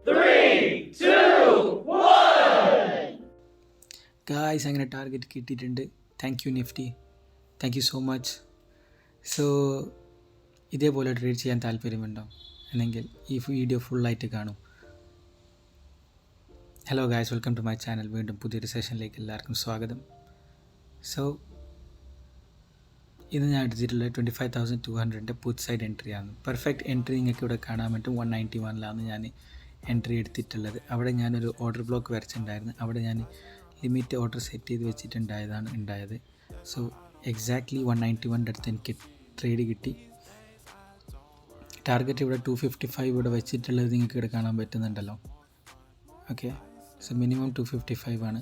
3, 2, 1. Guys അങ്ങനെ target കിട്ടിയിട്ടുണ്ട്. Thank you Nifty, thank you so much. So ഇതേപോലെ trade ചെയ്യാൻ താല്പര്യമുണ്ടോ എന്നെങ്കിൽ ഈ വീഡിയോ ഫുള്ളായിട്ട് കാണും. Hello guys, welcome to my channel. വീണ്ടും പുതിയൊരു സെഷനിലേക്ക് എല്ലാവർക്കും സ്വാഗതം. സോ ഇന്ന് ഞാൻ എടുത്തിട്ടുള്ളത് 25,200 പുട്ട് സൈഡ് എൻട്രിയാണ്. പെർഫെക്റ്റ് എൻട്രി നിങ്ങൾക്ക് ഇവിടെ കാണാൻ പറ്റും. 191 ഞാൻ എൻട്രി എടുത്തിട്ടുള്ളത്. അവിടെ ഞാനൊരു ഓർഡർ ബ്ലോക്ക് വരച്ചിട്ടുണ്ടായിരുന്നു. അവിടെ ഞാൻ ലിമിറ്റ് ഓർഡർ സെറ്റ് ചെയ്ത് വെച്ചിട്ടുണ്ടായത്. സോ എക്സാക്ട്ലി 191 അടുത്ത് എനിക്ക് ട്രേഡ് കിട്ടി. ടാർഗറ്റ് ഇവിടെ 255 ഇവിടെ വെച്ചിട്ടുള്ളത് നിങ്ങൾക്ക് ഇവിടെ കാണാൻ പറ്റുന്നുണ്ടല്ലോ. ഓക്കെ, സോ മിനിമം 255 ആണ്.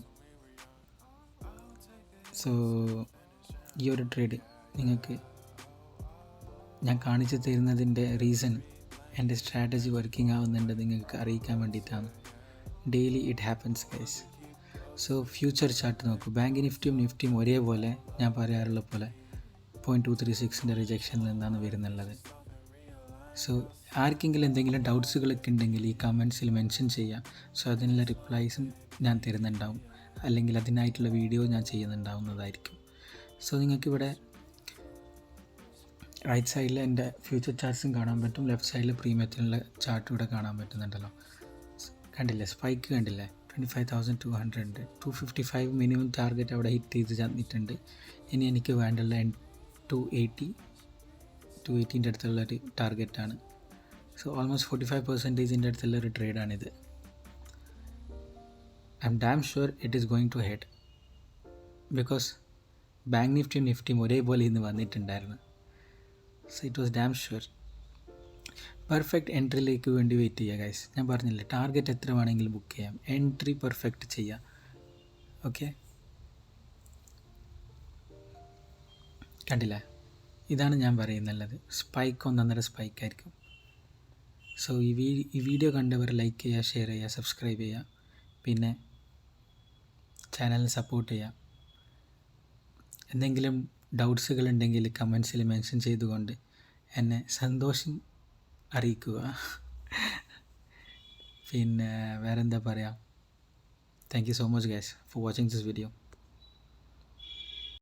സോ ഈ ഒരു ട്രേഡ് നിങ്ങൾക്ക് ഞാൻ കാണിച്ചു തരുന്നതിൻ്റെ റീസൺ എൻ്റെ സ്ട്രാറ്റജി വർക്കിംഗ് ആവുന്നുണ്ട് നിങ്ങൾക്ക് അറിയിക്കാൻ വേണ്ടിയിട്ടാണ്. Daily it happens guys. So future chart നോക്കൂ. ബാങ്ക് നിഫ്റ്റിയും ഒരേപോലെ ഞാൻ പറയാറുള്ള പോലെ 0.236 റിജക്ഷനിൽ നിന്നാണ് വരുന്നുള്ളത്. സോ ആർക്കെങ്കിലും എന്തെങ്കിലും ഡൗട്ട്സുകളൊക്കെ ഉണ്ടെങ്കിൽ ഈ കമൻസിൽ മെൻഷൻ ചെയ്യാം. സോ അതിനുള്ള റിപ്ലൈസും ഞാൻ തരുന്നുണ്ടാവും, അല്ലെങ്കിൽ അതിനായിട്ടുള്ള വീഡിയോ ഞാൻ ചെയ്യുന്നുണ്ടാവുന്നതായിരിക്കും. സോ നിങ്ങൾക്കിവിടെ റൈറ്റ് സൈഡിൽ എൻ്റെ ഫ്യൂച്ചർ ചാർട്ട്സും കാണാൻ പറ്റും. ലെഫ്റ്റ് സൈഡിൽ പ്രീമിയത്തിനുള്ള ചാർട്ട് ഇവിടെ കാണാൻ പറ്റുന്നുണ്ടല്ലോ. കണ്ടില്ലേ, സ്പൈക്ക് കണ്ടില്ലേ? 25,200 255 മിനിമം ടാർഗറ്റ് അവിടെ ഹിറ്റ് ചെയ്ത് തന്നിട്ടുണ്ട്. ഇനി എനിക്ക് വേണ്ടുള്ള 280 അടുത്തുള്ളൊരു ടാർഗറ്റാണ്. സോ ഓൾമോസ്റ്റ് 45% അടുത്തുള്ളൊരു ട്രേഡാണിത്. I am damn sure it is going to head, because bank നിഫ്റ്റിയും ഒരേപോലെ ഇന്ന് വന്നിട്ടുണ്ടായിരുന്നു. So it was damn sure. Perfect എൻട്രിയിലേക്ക് വേണ്ടി വെയിറ്റ് ചെയ്യുക ഗൈസ്. ഞാൻ പറഞ്ഞില്ലേ, ടാർഗറ്റ് എത്ര വേണമെങ്കിലും ബുക്ക് ചെയ്യാം, എൻട്രി പെർഫെക്റ്റ് ചെയ്യുക. ഓക്കെ, കണ്ടില്ലേ? ഇതാണ് ഞാൻ പറയുന്നുള്ളത്. സ്പൈക്ക് ഒന്നൊന്നര സ്പൈക്കായിരിക്കും. സോ ഈ വീഡിയോ കണ്ടവർ ലൈക്ക് ചെയ്യുക, ഷെയർ ചെയ്യുക, സബ്സ്ക്രൈബ് ചെയ്യുക, പിന്നെ ചാനലിന് സപ്പോർട്ട് ചെയ്യുക. എന്തെങ്കിലും ഡൗട്ട്സുകൾ ഉണ്ടെങ്കിൽ കമൻസിൽ മെൻഷൻ ചെയ്തുകൊണ്ട് എന്നെ സന്തോഷം അറിയിക്കുക. പിന്നെ വേറെന്താ പറയുക. Thank you so much guys for watching this video.